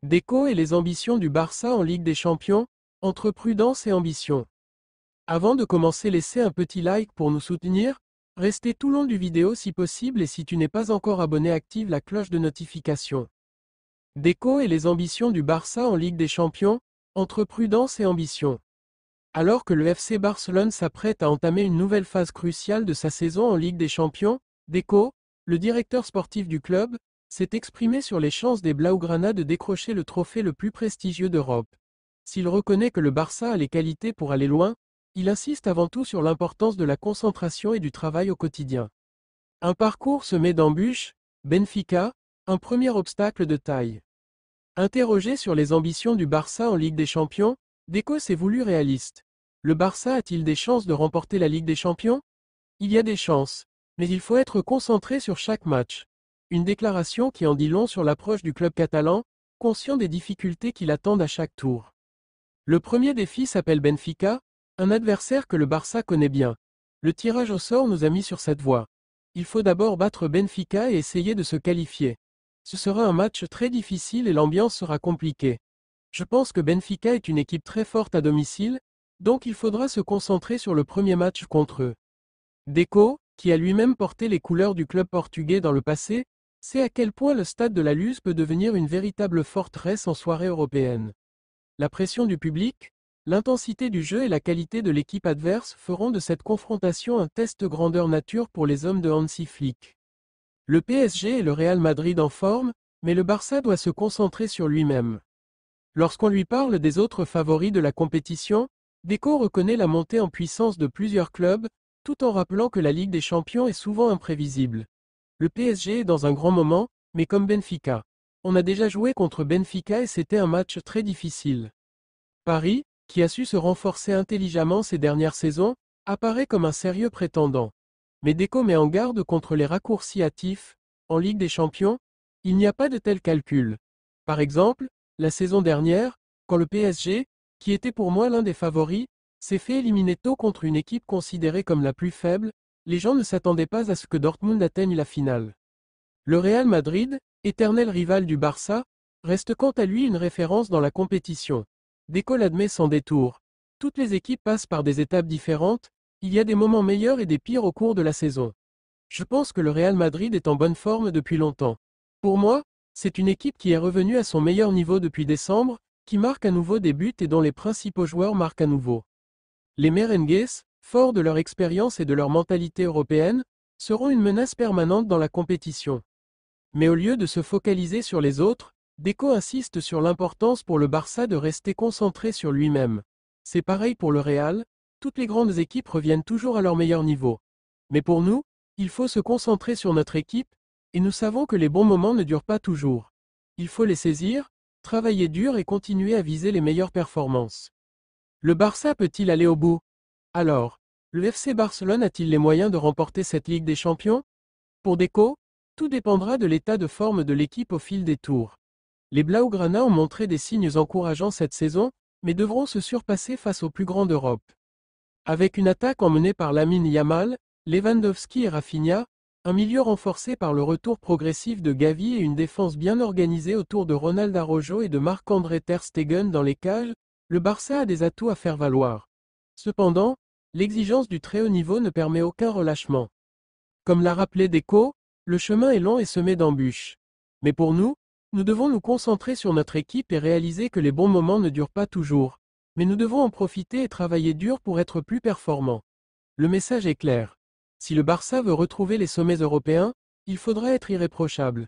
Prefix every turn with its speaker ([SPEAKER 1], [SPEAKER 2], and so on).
[SPEAKER 1] Déco et les ambitions du Barça en Ligue des Champions, entre prudence et ambition. Avant de commencer, laissez un petit like pour nous soutenir, restez tout le long du vidéo si possible et si tu n'es pas encore abonné, active la cloche de notification. Déco et les ambitions du Barça en Ligue des Champions, entre prudence et ambition. Alors que le FC Barcelone s'apprête à entamer une nouvelle phase cruciale de sa saison en Ligue des Champions, Déco, le directeur sportif du club, s'est exprimé sur les chances des Blaugrana de décrocher le trophée le plus prestigieux d'Europe. S'il reconnaît que le Barça a les qualités pour aller loin, il insiste avant tout sur l'importance de la concentration et du travail au quotidien. Un parcours semé d'embûches, Benfica, un premier obstacle de taille. Interrogé sur les ambitions du Barça en Ligue des Champions, Déco s'est voulu réaliste. Le Barça a-t-il des chances de remporter la Ligue des Champions? Il y a des chances, mais il faut être concentré sur chaque match. Une déclaration qui en dit long sur l'approche du club catalan, conscient des difficultés qui l'attendent à chaque tour. Le premier défi s'appelle Benfica, un adversaire que le Barça connaît bien. Le tirage au sort nous a mis sur cette voie. Il faut d'abord battre Benfica et essayer de se qualifier. Ce sera un match très difficile et l'ambiance sera compliquée. Je pense que Benfica est une équipe très forte à domicile, donc il faudra se concentrer sur le premier match contre eux. Déco, qui a lui-même porté les couleurs du club portugais dans le passé, sait à quel point le stade de la Luz peut devenir une véritable forteresse en soirée européenne. La pression du public, l'intensité du jeu et la qualité de l'équipe adverse feront de cette confrontation un test grandeur nature pour les hommes de Hansi Flick. Le PSG et le Real Madrid en forme, mais le Barça doit se concentrer sur lui-même. Lorsqu'on lui parle des autres favoris de la compétition, Déco reconnaît la montée en puissance de plusieurs clubs, tout en rappelant que la Ligue des Champions est souvent imprévisible. Le PSG est dans un grand moment, mais comme Benfica. On a déjà joué contre Benfica et c'était un match très difficile. Paris, qui a su se renforcer intelligemment ces dernières saisons, apparaît comme un sérieux prétendant. Mais Déco met en garde contre les raccourcis hâtifs. En Ligue des Champions, il n'y a pas de tel calcul. Par exemple, la saison dernière, quand le PSG, qui était pour moi l'un des favoris, s'est fait éliminer tôt contre une équipe considérée comme la plus faible, les gens ne s'attendaient pas à ce que Dortmund atteigne la finale. Le Real Madrid, éternel rival du Barça, reste quant à lui une référence dans la compétition. Déco l'admet sans détour. Toutes les équipes passent par des étapes différentes, il y a des moments meilleurs et des pires au cours de la saison. Je pense que le Real Madrid est en bonne forme depuis longtemps. Pour moi, c'est une équipe qui est revenue à son meilleur niveau depuis décembre, qui marque à nouveau des buts et dont les principaux joueurs marquent à nouveau. Les Merengues, forts de leur expérience et de leur mentalité européenne, seront une menace permanente dans la compétition. Mais au lieu de se focaliser sur les autres, Déco insiste sur l'importance pour le Barça de rester concentré sur lui-même. C'est pareil pour le Real, toutes les grandes équipes reviennent toujours à leur meilleur niveau. Mais pour nous, il faut se concentrer sur notre équipe, et nous savons que les bons moments ne durent pas toujours. Il faut les saisir, travailler dur et continuer à viser les meilleures performances. Le Barça peut-il aller au bout? Alors, le FC Barcelone a-t-il les moyens de remporter cette Ligue des Champions? Pour Déco, tout dépendra de l'état de forme de l'équipe au fil des tours. Les Blaugrana ont montré des signes encourageants cette saison, mais devront se surpasser face aux plus grands d'Europe. Avec une attaque emmenée par Lamine Yamal, Lewandowski et Rafinha, un milieu renforcé par le retour progressif de Gavi et une défense bien organisée autour de Ronald Araujo et de Marc-André ter Stegen dans les cages, le Barça a des atouts à faire valoir. Cependant, l'exigence du très haut niveau ne permet aucun relâchement. Comme l'a rappelé Déco, le chemin est long et semé d'embûches. Mais pour nous, nous devons nous concentrer sur notre équipe et réaliser que les bons moments ne durent pas toujours. Mais nous devons en profiter et travailler dur pour être plus performants. Le message est clair. Si le Barça veut retrouver les sommets européens, il faudra être irréprochable.